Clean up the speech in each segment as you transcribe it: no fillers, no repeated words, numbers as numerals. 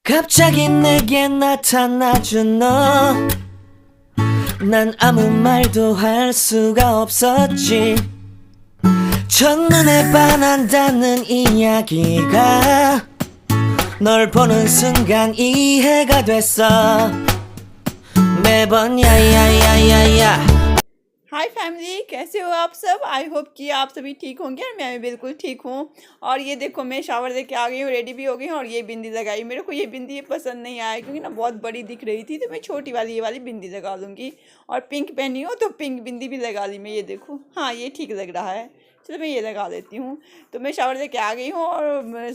갑자기 내게 나타나준 너, 난 아무 말도 할 수가 없었지. 첫눈에 반한다는 이야기가 널 보는 순간 이해가 됐어. 매번 야야야야야. हाय family, कैसे हो आप सब। आई होप कि आप सभी ठीक होंगे और मैं भी बिल्कुल ठीक हूँ। और ये देखो, मैं शावर दे के आ गई हूँ, रेडी भी हो गई हूँ और ये बिंदी लगाई। मेरे को ये बिंदी पसंद नहीं आया क्योंकि ना बहुत बड़ी दिख रही थी, तो मैं छोटी वाली ये वाली बिंदी लगा लूँगी। और पिंक पहनी हो तो पिंक बिंदी भी लगा ली मैं। ये देखो, हाँ ये ठीक लग रहा है, चलो मैं ये लगा लेती हूँ। तो मैं शावर दे के आ गई हूँ और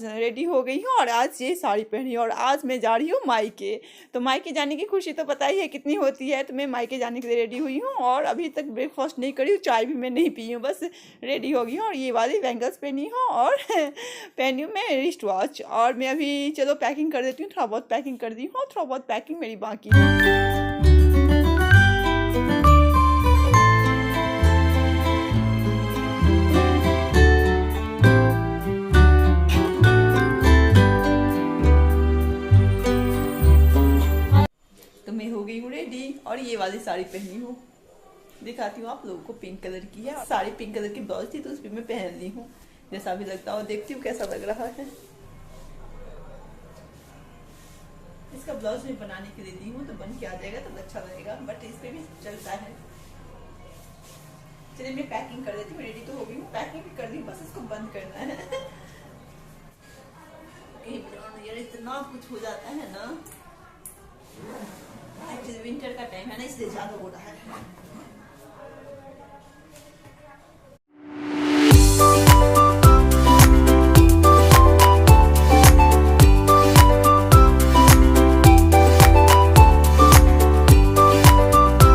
रेडी हो गई हूँ और आज ये साड़ी पहनी और आज मैं जा रही हूँ मायके। तो मायके जाने की खुशी तो पता ही है कितनी होती है। तो मैं मायके जाने के लिए रेडी हुई हूँ और अभी तक ब्रेकफास्ट नहीं करी हूँ, चाय भी मैं नहीं पी हूँ, बस रेडी हो गई हूँ। और ये वाली बैंगल्स पहनी हूँ और पहनी हूँ मैं रिस्ट वॉच। और मैं अभी चलो पैकिंग कर देती हूँ, थोड़ा बहुत पैकिंग कर दी हूँ और थोड़ा बहुत पैकिंग मेरी बाकी है। मैं हो गई हूँ रेडी और ये वाली साड़ी पहनी हूँ, दिखाती हूँ आप लोगों को। पिंक कलर की है, साड़ी पिंक कलर की ब्लाउज थी तो उस पर मैं पहन ली हूँ। जैसा भी लगता हो, देखती हूँ कैसा लग रहा है। इसका ब्लाउज मैं बनाने के लिए दी हूँ, तो बन के आ जाएगा तो अच्छा लगेगा, बट इस पे भी चलता है। चलिए मैं पैकिंग कर देती हूँ, रेडी तो हो गई हूँ, पैकिंग भी कर दी हूँ, बस इसको बंद करना है। यार इतना कुछ हो जाता है ना, एक्चुअली विंटर का टाइम है ना, इसलिए ज्यादा हो रहा है।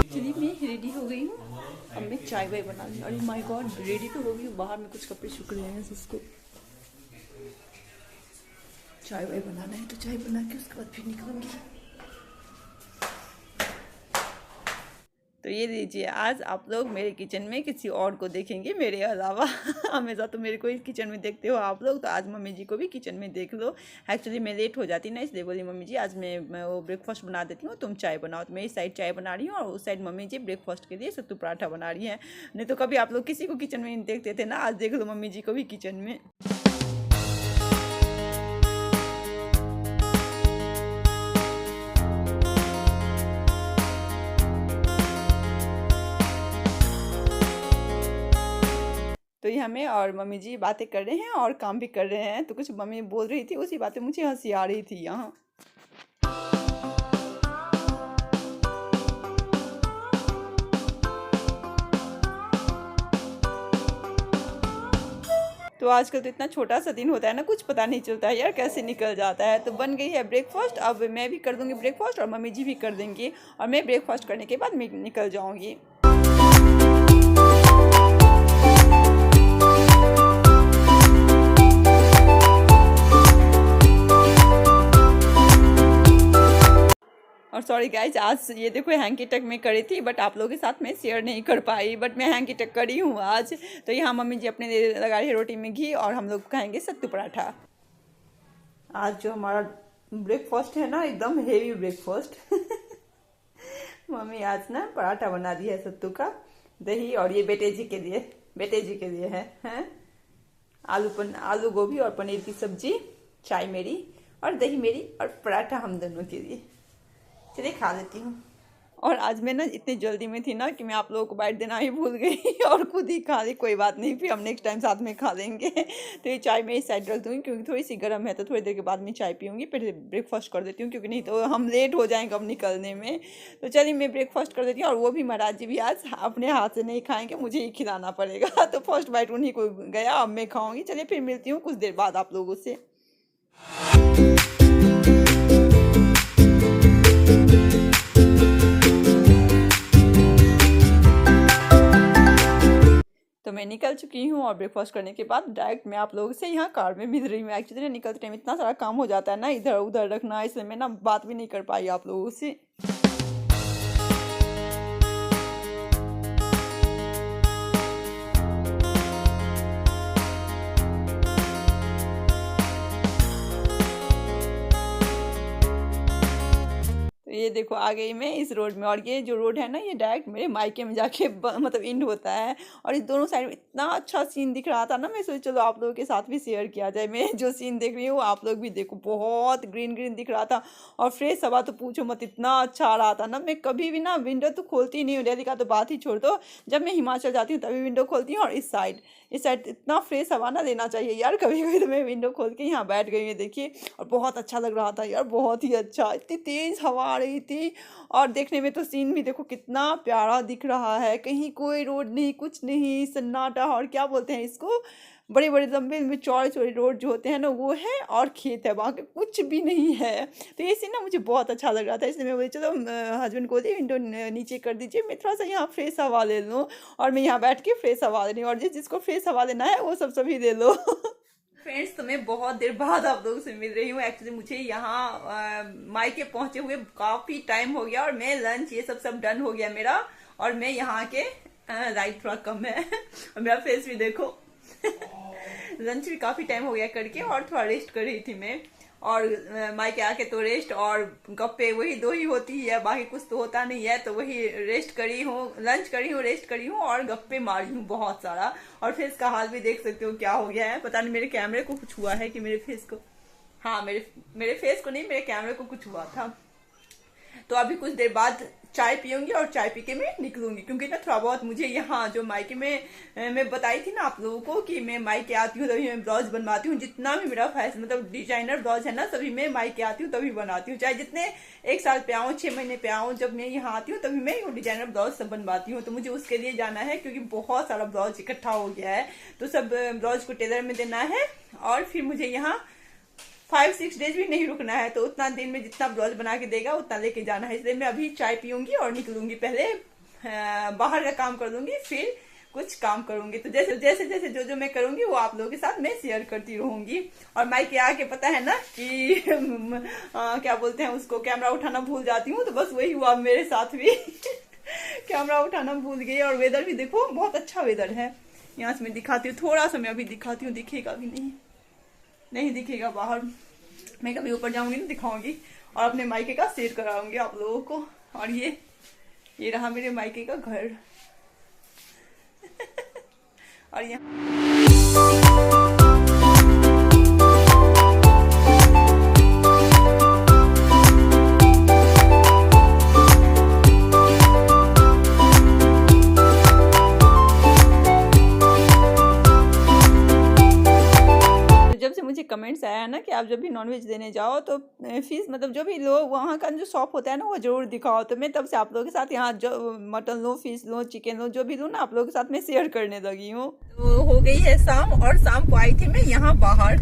चलिए मैं रेडी हो गई हूँ, अब मैं चाय वाय बना ली। अरे माय गॉड, रेडी तो हो गई हूँ, बाहर में कुछ कपड़े सूख रहे हैं, इसको चाय वाय बनाना है। तो चाय बना के उसके बाद फिर निकलूंगी। तो ये लीजिए, आज आप लोग मेरे किचन में किसी और को देखेंगे मेरे अलावा। हमेशा तो मेरे को ही किचन में देखते हो आप लोग, तो आज मम्मी जी को भी किचन में देख लो। एक्चुअली मैं लेट हो जाती ना, इसलिए बोली मम्मी जी आज मैं वो ब्रेकफास्ट बना देती हूँ, तुम चाय बनाओ। तो मैं इस साइड चाय बना रही हूँ और उस साइड मम्मी जी ब्रेकफास्ट के लिए सत्तू पराठा बना रही हैं। नहीं तो कभी आप लोग किसी को किचन में नहीं देखते थे ना, आज देख लो मम्मी जी को भी किचन में। तो ये हमें और मम्मी जी बातें कर रहे हैं और काम भी कर रहे हैं। तो कुछ मम्मी बोल रही थी, उसी बातें मुझे हंसी आ रही थी यहाँ। तो आजकल तो इतना छोटा सा दिन होता है ना, कुछ पता नहीं चलता है यार कैसे निकल जाता है। तो बन गई है ब्रेकफास्ट, अब मैं भी कर दूंगी ब्रेकफास्ट और मम्मी जी भी कर देंगी। और मैं ब्रेकफास्ट करने के बाद मैं निकल जाऊँगी। और सॉरी गाइज, आज ये देखो हैंकी टक में करी थी, बट आप लोगों के साथ मैं शेयर नहीं कर पाई, बट मैं हैंकी टक करी हूँ आज। तो यहाँ मम्मी जी अपने लिए लगा रही है रोटी में घी और हम लोग खाएंगे सत्तू पराठा। आज जो हमारा ब्रेकफास्ट है ना, एकदम हेवी ब्रेकफास्ट। मम्मी आज ना पराठा बना दी है सत्तू का, दही, और ये बेटे जी के लिए है आलू गोभी और पनीर की सब्जी, चाय मेरी और दही मेरी और पराठा हम दोनों के लिए। चलिए खा लेती हूँ। और आज मैं ना इतनी जल्दी में थी ना कि मैं आप लोगों को बाइट देना ही भूल गई और खुद ही खा ली। कोई बात नहीं, फिर हम नेक्स्ट टाइम साथ में खा लेंगे। तो ये चाय मैं इस साइड रख दूँगी क्योंकि थोड़ी सी गर्म है, तो थोड़ी देर के बाद मैं चाय पीऊँगी, फिर ब्रेकफास्ट कर देती हूँ, क्योंकि नहीं तो हम लेट हो जाएंगे अब निकलने में। तो चलिए मैं ब्रेकफास्ट कर देती हूँ। और वो भी महाराज जी भी आज अपने हाथ से नहीं खाएँगे, मुझे ही खिलाना पड़ेगा। तो फर्स्ट बाइट उन्हीं को गया, अब मैं खाऊँगी। चलिए फिर मिलती हूँ कुछ देर बाद आप लोगों से। तो मैं निकल चुकी हूँ और ब्रेकफास्ट करने के बाद डायरेक्ट मैं आप लोगों से यहाँ कार में मिल रही हूँ। एक्चुअली निकलते टाइम इतना सारा काम हो जाता है ना, इधर उधर रखना, इसलिए मैं ना बात भी नहीं कर पाई आप लोगों से। तो ये देखो आ गई मैं इस रोड में, और ये जो रोड है ना ये डायरेक्ट मेरे मायके में जाके मतलब एंड होता है। और इस दोनों साइड में इतना अच्छा सीन दिख रहा था ना, मैं सोची चलो आप लोगों के साथ भी शेयर किया जाए। मैं जो सीन देख रही हूँ आप लोग भी देखो, बहुत ग्रीन ग्रीन दिख रहा था और फ्रेश हवा तो पूछो मत, इतना अच्छा आ रहा था ना। मैं कभी भी ना विंडो तो खोलती ही नहीं हूँ, दिल्ली का तो बात ही छोड़ दो, जब मैं हिमाचल जाती हूँ तभी विंडो खोलती हूँ। और इस साइड इतना फ्रेश हवा ना लेना चाहिए यार कभी कभी। तो मैं विंडो खोल के यहाँ बैठ गई हूँ देखिए, और बहुत अच्छा लग रहा था यार, बहुत ही अच्छा, इतनी तेज़ हवा आ रही थी। और देखने में तो सीन भी देखो कितना प्यारा दिख रहा है, कहीं कोई रोड नहीं, कुछ नहीं, सन्नाटा। और क्या बोलते हैं इसको, बड़े बड़े लंबे लंबे चौड़े चौड़े रोड जो होते हैं ना वो है, और खेत है, वहाँ के कुछ भी नहीं है। तो ये सीन ना मुझे बहुत अच्छा लग रहा था, इसलिए मैं बोली चलो हस्बैंड को बोली विंडो नीचे कर दीजिए, मैं थोड़ा सा यहाँ फ्रेश हवा ले लूँ। और मैं यहाँ बैठ के फ्रेश हवा ले रही हूँ, और जिसको फ्रेश हवा लेना है वो सब सभी ले लो। फ्रेंड्स तो मैं बहुत देर बाद आप लोगों से मिल रही हूँ। एक्चुअली मुझे यहाँ मायके पहुंचे हुए काफ़ी टाइम हो गया, और मैं लंच ये सब डन हो गया मेरा, और मैं यहाँ के लाइट थोड़ा कम है और मेरा फेस भी देखो लंच भी काफ़ी टाइम हो गया करके, और थोड़ा रेस्ट कर रही थी मैं। और मायके आके तो रेस्ट और गप्पे वही दो ही होती है, बाकी कुछ तो होता नहीं है। तो वही रेस्ट करी हूँ, लंच करी हूँ, रेस्ट करी हूँ, और गप्पे मारी हूँ बहुत सारा। और फेस का हाल भी देख सकते हो क्या हो गया है, पता नहीं मेरे कैमरे को कुछ हुआ है कि मेरे फेस को, हाँ मेरे फेस को नहीं, मेरे कैमरे को कुछ हुआ था। तो अभी कुछ देर बाद चाय पीऊंगी, और चाय पी के मैं निकलूंगी, क्योंकि ना थोड़ा बहुत मुझे यहाँ जो मायके में मैं बताई थी ना आप लोगों को कि मैं मायके आती हूँ तभी मैं ब्लाउज बनवाती हूँ। जितना भी मेरा फैशन मतलब डिजाइनर ब्लाउज है ना, सभी मैं मायके आती हूँ तभी बनाती हूँ, चाहे जितने 1 साल पे आऊँ, 6 महीने पे आऊँ, जब मैं यहाँ आती हूँ तभी मैं वो डिजाइनर ब्लाउज सब बनवाती हूँ। तो मुझे उसके लिए जाना है, क्योंकि बहुत सारा ब्लाउज इकट्ठा हो गया है, तो सब ब्लाउज को टेलर में देना है, और फिर मुझे यहाँ 5-6 डेज भी नहीं रुकना है। तो उतना दिन में जितना ब्लाउज बना के देगा उतना लेके जाना है, इसलिए मैं अभी चाय पीऊंगी और निकलूंगी। पहले बाहर का काम कर लूंगी, फिर कुछ काम करूंगी। तो जैसे जैसे जो मैं करूंगी वो आप लोगों के साथ मैं शेयर करती रहूंगी। और माइक आके पता है ना कि क्या बोलते हैं उसको, कैमरा उठाना भूल जाती हूँ, तो बस वही हुआ मेरे साथ भी कैमरा उठाना भूल गई। और वेदर भी देखो बहुत अच्छा वेदर है। यहाँ से मैं दिखाती हूँ, थोड़ा सा मैं अभी दिखाती हूँ, दिखेगा भी नहीं दिखेगा बाहर, मैं कभी ऊपर जाऊंगी ना दिखाऊंगी, और अपने मायके का शेयर कराऊंगी आप लोगों को। और ये रहा मेरे मायके का घर और यहाँ मुझे कमेंट्स आया ना कि आप जब भी नॉनवेज देने जाओ तो फिश मतलब जो भी लो वहाँ का जो शॉप होता है ना वो जरूर दिखाओ। तो मैं तब से आप लोगों के साथ यहाँ जो मटन लो, फिश लो, चिकन लो, जो भी लो ना आप लोगों के साथ मैं शेयर करने लगी हूँ। तो हो गई है शाम, और शाम को आई थी मैं यहाँ बाहर,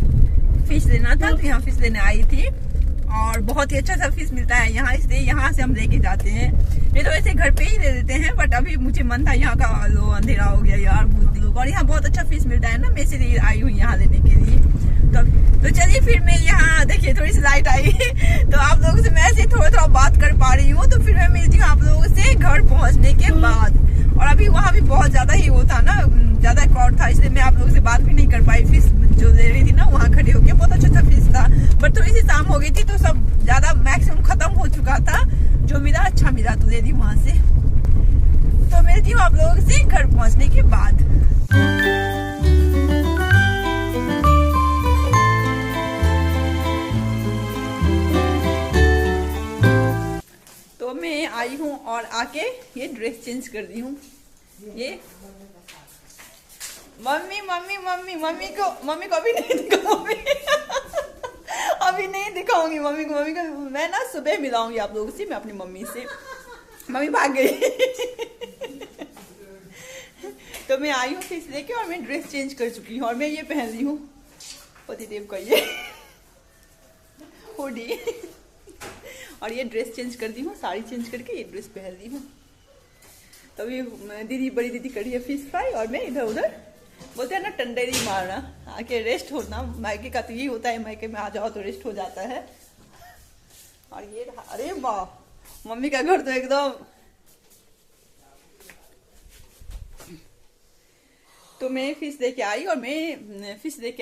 फिश लेना था तो यहाँ फिश लेने आई थी, और बहुत ही अच्छा सा फिश मिलता है यहाँ, इसलिए यहाँ से हम लेके जाते हैं। नहीं तो वैसे घर पे ही ले लेते हैं, बट अभी मुझे मन था यहाँ का, लो अंधेरा हो गया यार भूत लोग, और यहाँ बहुत अच्छा फिश मिलता है ना, मैं इसीलिए आई हूँ यहाँ लेने के लिए। तो चलिए फिर मैं यहाँ देखिए थोड़ी सी लाइट आई तो आप लोगों से मैं ऐसे थोड़ा बात कर पा रही हूँ। तो फिर मैं मिलती हूँ आप लोगों से घर पहुँचने के बाद। और अभी वहाँ भी बहुत ज्यादा ही वो था ना, ज्यादा क्राउड था, इसलिए मैं आप लोगों से बात भी नहीं कर पाई। फिश जो ले रही थी ना वहाँ खड़े होके, बहुत अच्छा फिश था, बट थोड़ी सी शाम हो गई थी तो सब ज्यादा मैक्सिमम खत्म हो चुका था। जो मिला अच्छा मिला तो ले दी वहाँ से। तो मिलती हूँ आप लोगों से घर पहुँचने के बाद। तो मैं आई हूँ और आके ये ड्रेस चेंज कर दी हूँ। ये मम्मी को अभी नहीं दिखाऊंगी अभी नहीं दिखाऊंगी मम्मी को मैं ना सुबह मिलाऊंगी आप लोगों से, मैं अपनी मम्मी से। मम्मी भाग गई तो मैं आई हूँ फिश लेके, और मैं ड्रेस चेंज कर चुकी हूँ, और मैं ये पहन ली हूँ पतिदेव का ये हुडी और ये ड्रेस चेंज कर दी हूँ, साड़ी चेंज करके ये ड्रेस पहन ली हूँ। तभी दीदी बड़ी दीदी करी है फिश फ्राई, और मैं इधर उधर बोलते हैं ना टंडेरी मारना, आके रेस्ट होना। मायके का तो यही होता है, मायके में आ जाओ तो रेस्ट हो जाता है। और ये अरे वाह मम्मी का घर तो एकदम। तो मैं फिश लेके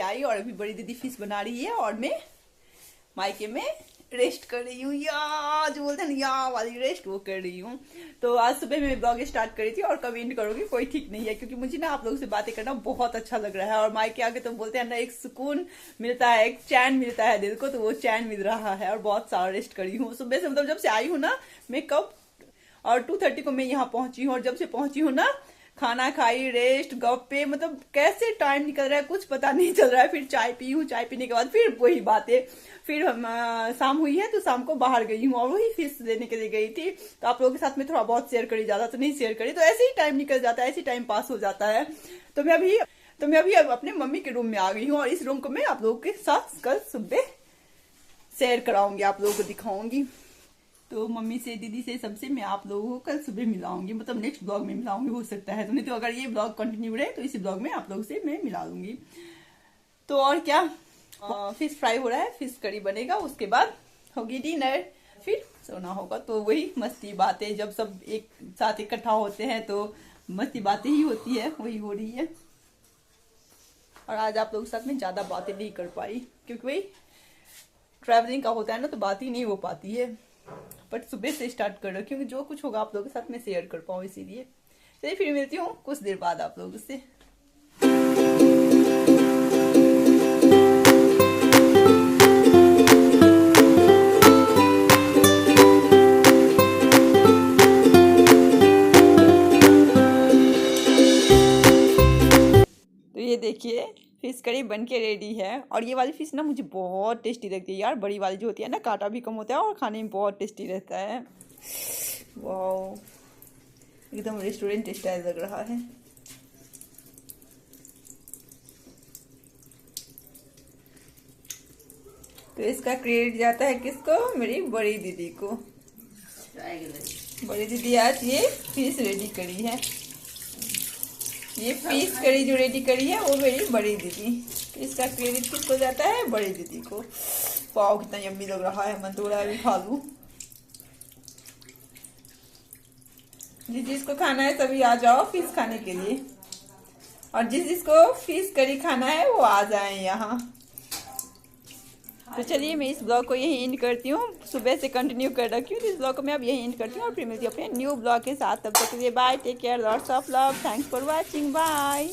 आई और अभी बड़ी दीदी फिश बना रही है, और मैं मायके में रेस्ट कर रही हूँ, या जो बोलते हैं ना या वाली रेस्ट वो कर रही हूँ। तो आज सुबह मैं ब्लॉग स्टार्ट करी थी और कब एंड करूँगी कोई ठीक नहीं है, क्योंकि मुझे ना आप लोगों से बातें करना बहुत अच्छा लग रहा है। और माइक के आगे तो बोलते हैं ना एक सुकून मिलता है, एक चैन मिलता है दिल को, तो वो चैन मिल रहा है। और बहुत सारा रेस्ट करी हूँ सुबह से, मतलब जब से आई हूँ ना मैं कब, और 2:30 को मैं यहाँ पहुंची हूँ। और जब से पहुंची हूँ ना खाना खाई, रेस्ट, गप्पे, मतलब कैसे टाइम निकल रहा है कुछ पता नहीं चल रहा है। फिर चाय पी हूँ, चाय पीने के बाद फिर वही बातें, फिर हम शाम हुई है तो शाम को बाहर गई हूँ और वही फिश लेने के लिए गई थी। तो आप लोगों के साथ में थोड़ा बहुत शेयर करी, ज्यादा तो नहीं शेयर करी, तो ऐसे ही टाइम निकल जाता है, ऐसे ही टाइम पास हो जाता है। तो मैं अभी अब अपने मम्मी के रूम में आ गई हूँ और इस रूम को मैं आप लोगों के साथ कल सुबह शेयर कराऊंगी, आप लोगों को दिखाऊंगी। तो मम्मी से, दीदी से, सबसे मैं आप लोगों को कल सुबह मिलाऊंगी, मतलब नेक्स्ट ब्लॉग में मिलाऊंगी हो सकता है, तो नहीं तो अगर ये ब्लॉग कंटिन्यू रहे तो इसी ब्लॉग में आप लोगों से मैं मिला दूंगी। तो और क्या, फिश फ्राई हो रहा है, फिश करी बनेगा, उसके बाद होगी डिनर, फिर सोना होगा। तो वही मस्ती बातें, जब सब एक साथ इकट्ठा होते हैं तो मस्ती बातें ही होती है, वही हो रही है। और आज आप लोगों के साथ में ज्यादा बातें नहीं कर पाई, क्योंकि वही ट्रैवलिंग का होता है ना, तो बात ही नहीं हो पाती है। बट सुबह से स्टार्ट कर रहा हूँ, क्योंकि जो कुछ होगा आप लोगों के साथ में शेयर कर पाऊँ, इसीलिए। चलिए फिर मिलती हूँ कुछ देर बाद आप लोगों से। तो ये देखिए फिश करी बन के रेडी है। और ये वाली फिश ना मुझे बहुत टेस्टी लगती है यार, बड़ी वाली जो होती है ना, कांटा भी कम होता है और खाने में बहुत टेस्टी रहता है। वाह, एकदम रेस्टोरेंट स्टाइल लग रहा है। तो इसका क्रेडिट जाता है किसको, मेरी बड़ी दीदी को। बड़ी दीदी आज ये फिश रेडी करी है, ये फिश करी जो रेडी करी है वो मेरी बड़ी दीदी। इसका क्रेडिट किसको जाता है, बड़ी दीदी को। वाह कितना यम्मी लग रहा है, मन तो रहा है अभी खा लूं। जिस जिसको खाना है सभी आ जाओ फिश खाने के लिए, और जिस जिसको फिश करी खाना है वो आ जाए यहाँ। तो चलिए मैं इस ब्लॉग को यहीं एंड करती हूँ, सुबह से कंटिन्यू कर रखी हूँ, तो इस ब्लॉग को मैं अब यहीं एंड करती हूँ और फिर मिलती हूँ अपने न्यू ब्लॉग के साथ। तब तक के लिए bye, take care, lots of love, thanks for watching, bye.